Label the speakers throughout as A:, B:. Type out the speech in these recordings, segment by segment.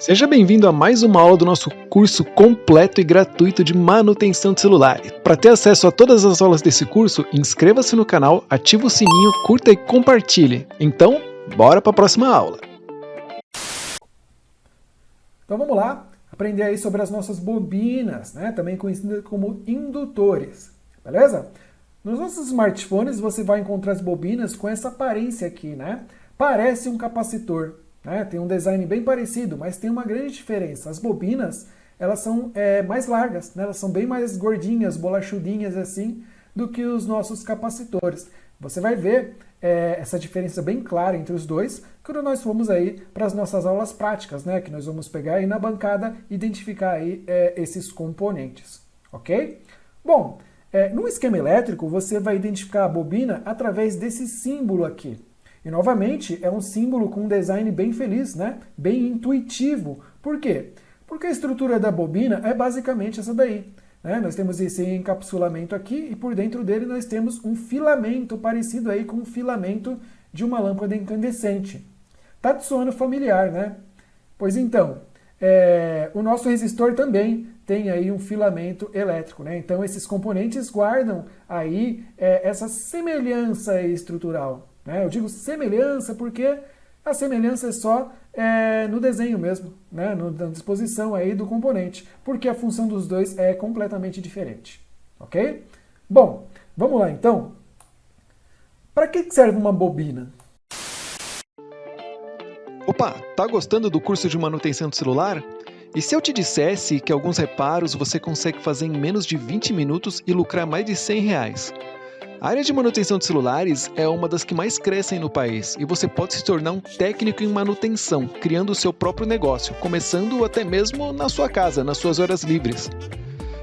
A: Seja bem-vindo a mais uma aula do nosso curso completo e gratuito de manutenção de celular. Para ter acesso a todas as aulas desse curso, inscreva-se no canal, ative o sininho, curta e compartilhe. Então, bora para a próxima aula.
B: Então vamos lá, aprender aí sobre as nossas bobinas, né? Também conhecidas como indutores, beleza? Nos nossos smartphones você vai encontrar as bobinas com essa aparência aqui, né? Parece um capacitor. Tem um design bem parecido, mas tem uma grande diferença. As bobinas, elas são mais largas, né? Elas são bem mais gordinhas, bolachudinhas assim, do que os nossos capacitores. Você vai ver essa diferença bem clara entre os dois quando nós formos aí para as nossas aulas práticas, né? Que nós vamos pegar aí na bancada e identificar aí esses componentes, ok? Bom, no esquema elétrico você vai identificar a bobina através desse símbolo aqui. E, novamente, é um símbolo com um design bem feliz, né? Bem intuitivo. Por quê? Porque a estrutura da bobina é basicamente essa daí. Né? Nós temos esse encapsulamento aqui e por dentro dele nós temos um filamento parecido aí com o filamento de uma lâmpada incandescente. Tá te soando familiar, né? Pois então, o nosso resistor também tem aí um filamento elétrico, né? Então, esses componentes guardam aí essa semelhança estrutural. Eu digo semelhança porque a semelhança é só no desenho mesmo, né? Na disposição aí do componente, porque a função dos dois é completamente diferente, ok? Bom, vamos lá então. Para que serve uma bobina?
A: Opa, tá gostando do curso de manutenção de celular? E se eu te dissesse que alguns reparos você consegue fazer em menos de 20 minutos e lucrar mais de R$100? A área de manutenção de celulares é uma das que mais crescem no país e você pode se tornar um técnico em manutenção, criando o seu próprio negócio, começando até mesmo na sua casa, nas suas horas livres.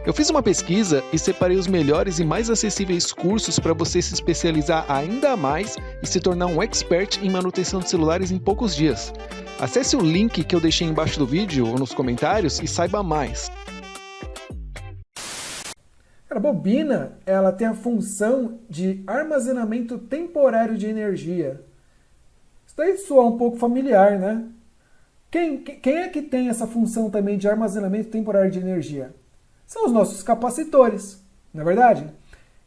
A: Eu fiz uma pesquisa e separei os melhores e mais acessíveis cursos para você se especializar ainda mais e se tornar um expert em manutenção de celulares em poucos dias. Acesse o link que eu deixei embaixo do vídeo ou nos comentários e saiba mais.
B: A bobina, ela tem a função de armazenamento temporário de energia. Isso daí soa um pouco familiar, né? Quem é que tem essa função também de armazenamento temporário de energia? São os nossos capacitores, não é verdade?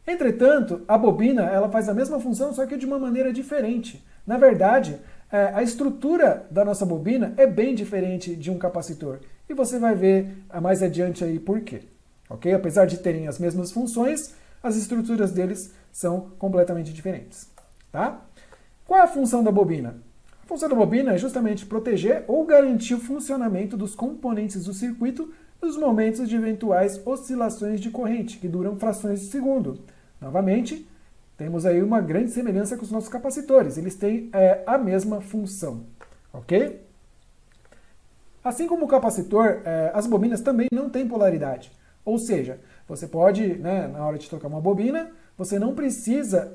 B: Entretanto, a bobina ela faz a mesma função, só que de uma maneira diferente. Na verdade, a estrutura da nossa bobina é bem diferente de um capacitor. E você vai ver mais adiante aí por quê. Okay? Apesar de terem as mesmas funções, as estruturas deles são completamente diferentes. Tá? Qual é a função da bobina? A função da bobina é justamente proteger ou garantir o funcionamento dos componentes do circuito nos momentos de eventuais oscilações de corrente, que duram frações de segundo. Novamente, temos aí uma grande semelhança com os nossos capacitores. Eles têm a mesma função. Ok? Assim como o capacitor, as bobinas também não têm polaridade. Ou seja, você pode, na hora de trocar uma bobina, você não precisa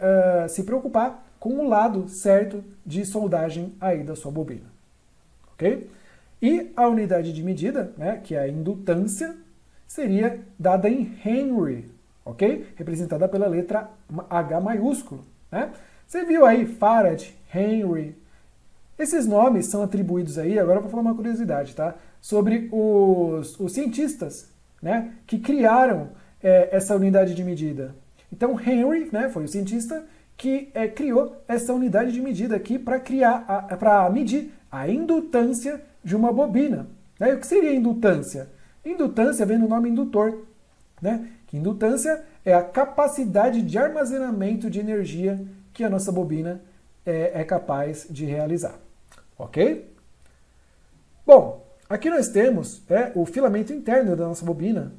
B: se preocupar com o lado certo de soldagem aí da sua bobina. Ok? E a unidade de medida, que é a indutância, seria dada em Henry, ok? Representada pela letra H maiúsculo. Você viu aí Farad, Henry. Esses nomes são atribuídos aí, agora eu vou falar uma curiosidade, tá? Sobre os cientistas que criaram essa unidade de medida. Então, Henry foi o cientista que criou essa unidade de medida aqui para medir a indutância de uma bobina. O que seria indutância? Indutância vem do nome indutor. Que indutância é a capacidade de armazenamento de energia que a nossa bobina é capaz de realizar. Ok? Bom, aqui nós temos o filamento interno da nossa bobina.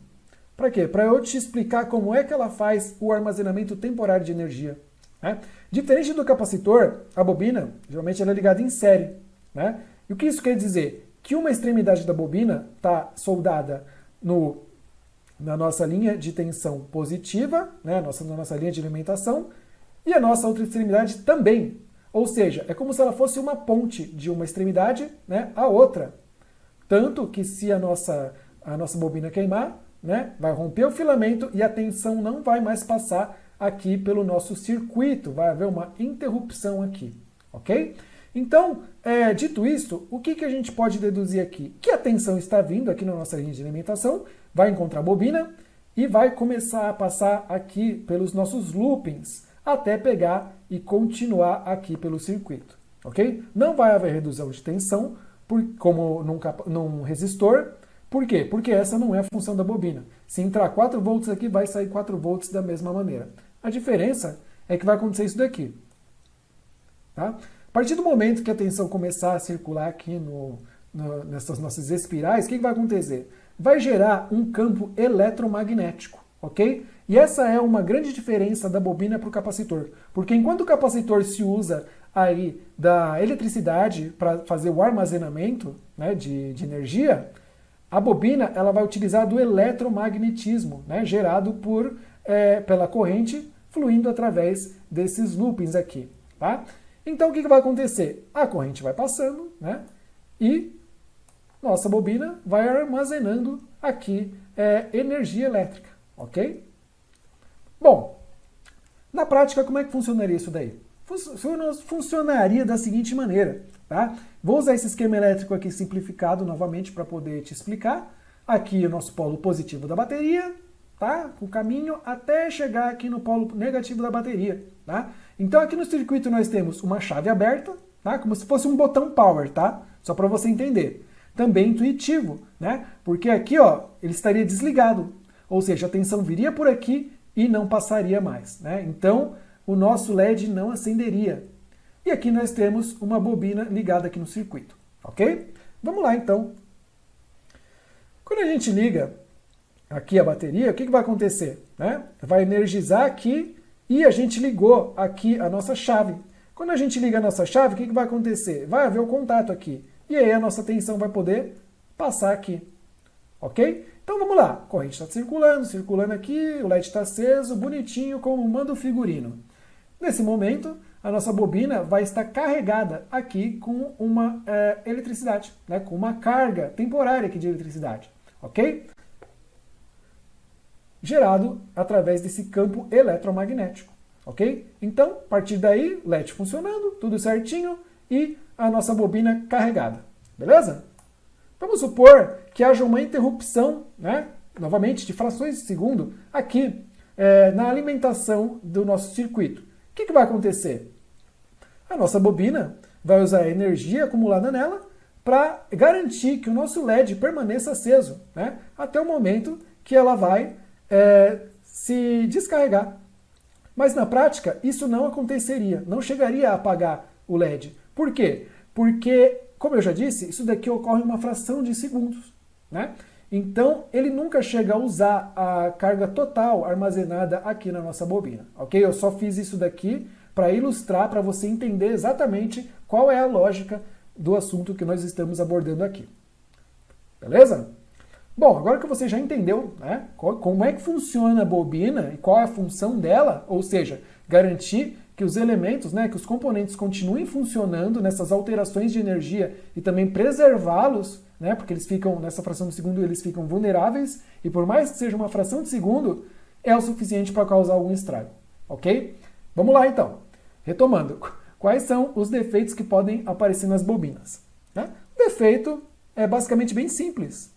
B: Para quê? Para eu te explicar como é que ela faz o armazenamento temporário de energia. Diferente do capacitor, a bobina, geralmente ela é ligada em série. E o que isso quer dizer? Que uma extremidade da bobina está soldada na nossa linha de tensão positiva, na nossa linha de alimentação, e a nossa outra extremidade também. Ou seja, é como se ela fosse uma ponte de uma extremidade à outra. Tanto que se a nossa bobina queimar, vai romper o filamento e a tensão não vai mais passar aqui pelo nosso circuito. Vai haver uma interrupção aqui. Ok? Então, dito isto, o que a gente pode deduzir aqui? Que a tensão está vindo aqui na nossa linha de alimentação, vai encontrar a bobina e vai começar a passar aqui pelos nossos loopings, até pegar e continuar aqui pelo circuito, ok? Não vai haver redução de tensão, como num resistor. Por quê? Porque essa não é a função da bobina. Se entrar 4 volts aqui, vai sair 4 volts da mesma maneira. A diferença é que vai acontecer isso daqui. Tá? A partir do momento que a tensão começar a circular aqui nessas nossas espirais, o que vai acontecer? Vai gerar um campo eletromagnético, ok? E essa é uma grande diferença da bobina para o capacitor. Porque enquanto o capacitor se usa aí da eletricidade para fazer o armazenamento, né, de energia, a bobina ela vai utilizar do eletromagnetismo, né, gerado pela corrente fluindo através desses loopings aqui. Tá? Então o que vai acontecer? A corrente vai passando, né, e nossa bobina vai armazenando aqui energia elétrica. Ok? Bom, na prática como é que funcionaria isso daí? Funcionaria da seguinte maneira, tá? Vou usar esse esquema elétrico aqui simplificado novamente para poder te explicar. Aqui o nosso polo positivo da bateria, tá? O caminho até chegar aqui no polo negativo da bateria, tá? Então aqui no circuito nós temos uma chave aberta, tá? Como se fosse um botão power, tá? Só para você entender. Também intuitivo, né? Porque aqui, ó, ele estaria desligado, ou seja, a tensão viria por aqui e não passaria mais, né? Então o nosso LED não acenderia. E aqui nós temos uma bobina ligada aqui no circuito, ok? Vamos lá então. Quando a gente liga aqui a bateria, o que vai acontecer? Né? Vai energizar aqui e a gente ligou aqui a nossa chave. Quando a gente liga a nossa chave, o que vai acontecer? Vai haver o contato aqui. E aí a nossa tensão vai poder passar aqui, ok? Então vamos lá. A corrente está circulando aqui, o LED está aceso, bonitinho, como manda o figurino. Nesse momento, a nossa bobina vai estar carregada aqui com uma eletricidade, né? Com uma carga temporária aqui de eletricidade, ok? Gerado através desse campo eletromagnético, ok? Então, a partir daí, LED funcionando, tudo certinho e a nossa bobina carregada, beleza? Vamos supor que haja uma interrupção, né? Novamente, de frações de segundo aqui na alimentação do nosso circuito. O que vai acontecer? A nossa bobina vai usar a energia acumulada nela para garantir que o nosso LED permaneça aceso, né? Até o momento que ela vai se descarregar. Mas na prática isso não aconteceria, não chegaria a apagar o LED. Por quê? Porque, como eu já disse, isso daqui ocorre em uma fração de segundos, né? Então, ele nunca chega a usar a carga total armazenada aqui na nossa bobina, ok? Eu só fiz isso daqui para ilustrar, para você entender exatamente qual é a lógica do assunto que nós estamos abordando aqui. Beleza? Bom, agora que você já entendeu, né, como é que funciona a bobina e qual é a função dela, ou seja, garantir que os elementos, né, que os componentes continuem funcionando nessas alterações de energia e também preservá-los, né, porque eles ficam, nessa fração de segundo, eles ficam vulneráveis, e por mais que seja uma fração de segundo, é o suficiente para causar algum estrago, ok? Vamos lá então, retomando, quais são os defeitos que podem aparecer nas bobinas? Né? O defeito é basicamente bem simples,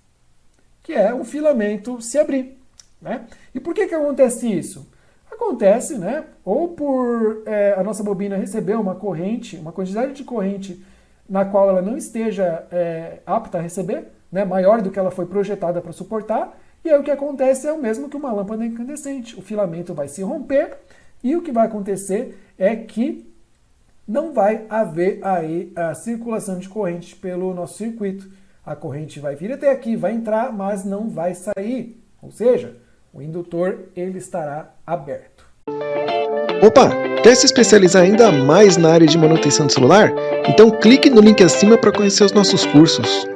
B: que é o filamento se abrir, né? E por que acontece isso? Acontece, né, ou por a nossa bobina receber uma corrente, uma quantidade de corrente na qual ela não esteja apta a receber, né, maior do que ela foi projetada para suportar, e aí o que acontece é o mesmo que uma lâmpada incandescente. O filamento vai se romper e o que vai acontecer é que não vai haver aí a circulação de corrente pelo nosso circuito. A corrente vai vir até aqui, vai entrar, mas não vai sair. Ou seja, o indutor ele estará aberto.
A: Opa! Quer se especializar ainda mais na área de manutenção de celular? Então clique no link acima para conhecer os nossos cursos.